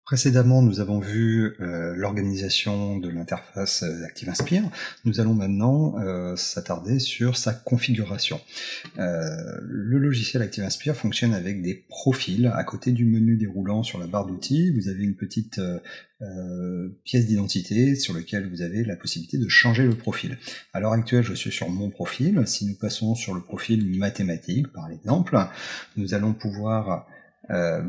Précédemment, nous avons vu l'organisation de l'interface ActiveInspire. Nous allons maintenant s'attarder sur sa configuration. Le logiciel ActiveInspire fonctionne avec des profils. À côté du menu déroulant sur la barre d'outils, vous avez une petite pièce d'identité sur laquelle vous avez la possibilité de changer le profil. À l'heure actuelle, je suis sur mon profil. Si nous passons sur le profil mathématique, par exemple, nous allons pouvoir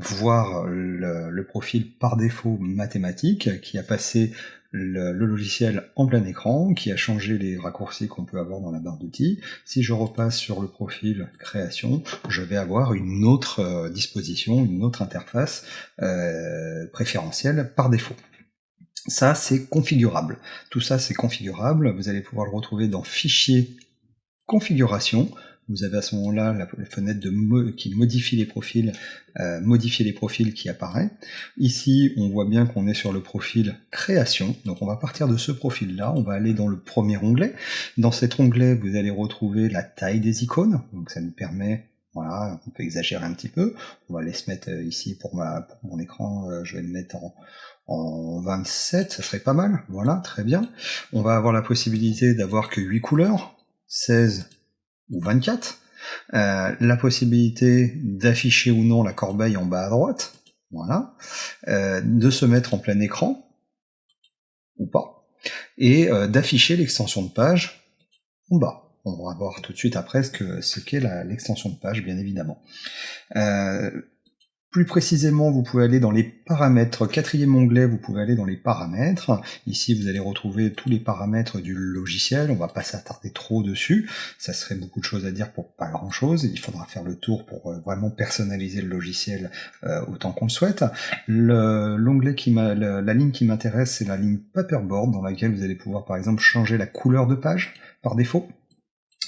voir le profil par défaut mathématique qui a passé le logiciel en plein écran, qui a changé les raccourcis qu'on peut avoir dans la barre d'outils. Si je repasse sur le profil création, je vais avoir une autre disposition, une autre interface préférentielle par défaut. Ça, c'est configurable. Tout ça, c'est configurable. Vous allez pouvoir le retrouver dans Fichier, Configuration. Vous avez à ce moment-là la fenêtre qui modifie les profils, qui apparaît. Ici, on voit bien qu'on est sur le profil création. Donc on va partir de ce profil-là, on va aller dans le premier onglet. Dans cet onglet, vous allez retrouver la taille des icônes. Donc ça nous permet, voilà, on peut exagérer un petit peu. On va aller se mettre ici pour mon écran, je vais me mettre en 27, ça serait pas mal. Voilà, très bien. On va avoir la possibilité d'avoir que 8 couleurs, 16 ou 24, la possibilité d'afficher ou non la corbeille en bas à droite, voilà, de se mettre en plein écran, ou pas, et d'afficher l'extension de page en bas. On va voir tout de suite après ce qu'est l'extension de page, bien évidemment. Plus précisément, vous pouvez aller dans les paramètres. Quatrième onglet, vous pouvez aller dans les paramètres. Ici, vous allez retrouver tous les paramètres du logiciel. On va pas s'attarder trop dessus. Ça serait beaucoup de choses à dire pour pas grand chose. Il faudra faire le tour pour vraiment personnaliser le logiciel autant qu'on le souhaite. La ligne qui m'intéresse, c'est la ligne Paperboard, dans laquelle vous allez pouvoir, par exemple, changer la couleur de page par défaut.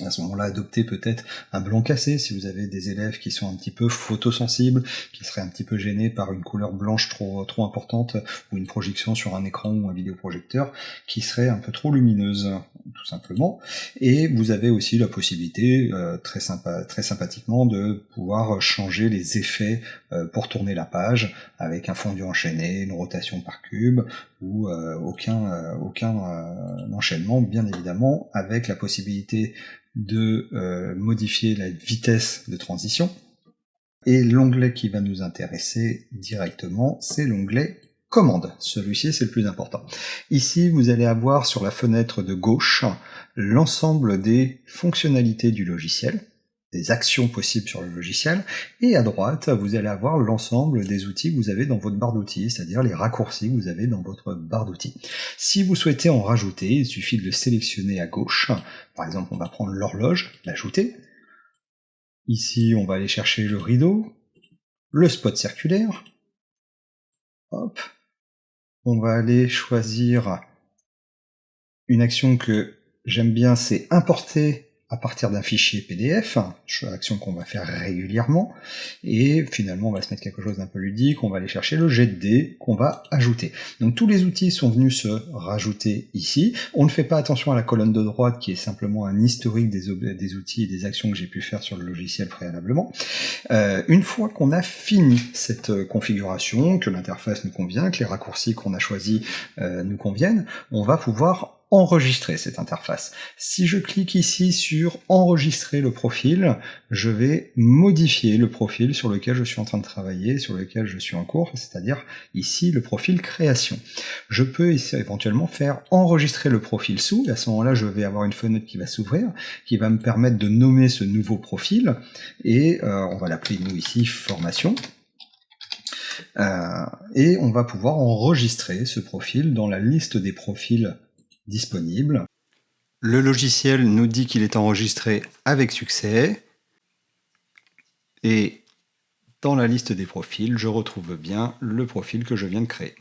À ce moment-là, adoptez peut-être un blanc cassé si vous avez des élèves qui sont un petit peu photosensibles, qui seraient un petit peu gênés par une couleur blanche trop importante, ou une projection sur un écran ou un vidéoprojecteur qui serait un peu trop lumineuse, tout simplement. Et vous avez aussi la possibilité, très sympathiquement, de pouvoir changer les effets pour tourner la page, avec un fondu enchaîné, une rotation par cube, ou aucun enchaînement, bien évidemment, avec la possibilité de modifier la vitesse de transition. Et l'onglet qui va nous intéresser directement, c'est l'onglet Commande. Celui-ci, c'est le plus important. Ici, vous allez avoir sur la fenêtre de gauche l'ensemble des fonctionnalités du logiciel, des actions possibles sur le logiciel, et à droite, vous allez avoir l'ensemble des outils que vous avez dans votre barre d'outils, c'est-à-dire les raccourcis que vous avez dans votre barre d'outils. Si vous souhaitez en rajouter, il suffit de le sélectionner à gauche. Par exemple, on va prendre l'horloge, l'ajouter. Ici, on va aller chercher le rideau, le spot circulaire. Hop. On va aller choisir une action que j'aime bien, c'est importer à partir d'un fichier PDF, action qu'on va faire régulièrement, et finalement on va se mettre quelque chose d'un peu ludique, on va aller chercher le jet de dés qu'on va ajouter. Donc tous les outils sont venus se rajouter ici, on ne fait pas attention à la colonne de droite qui est simplement un historique des outils et des actions que j'ai pu faire sur le logiciel préalablement. Une fois qu'on a fini cette configuration, que l'interface nous convient, que les raccourcis qu'on a choisis nous conviennent, on va pouvoir enregistrer cette interface. Si je clique ici sur enregistrer le profil, je vais modifier le profil sur lequel je suis en train de travailler, sur lequel je suis en cours, c'est-à-dire ici le profil création. Je peux ici éventuellement faire enregistrer le profil sous, et à ce moment-là je vais avoir une fenêtre qui va s'ouvrir, qui va me permettre de nommer ce nouveau profil, et on va l'appeler nous ici formation. Et on va pouvoir enregistrer ce profil dans la liste des profils disponible. Le logiciel nous dit qu'il est enregistré avec succès, et dans la liste des profils, je retrouve bien le profil que je viens de créer.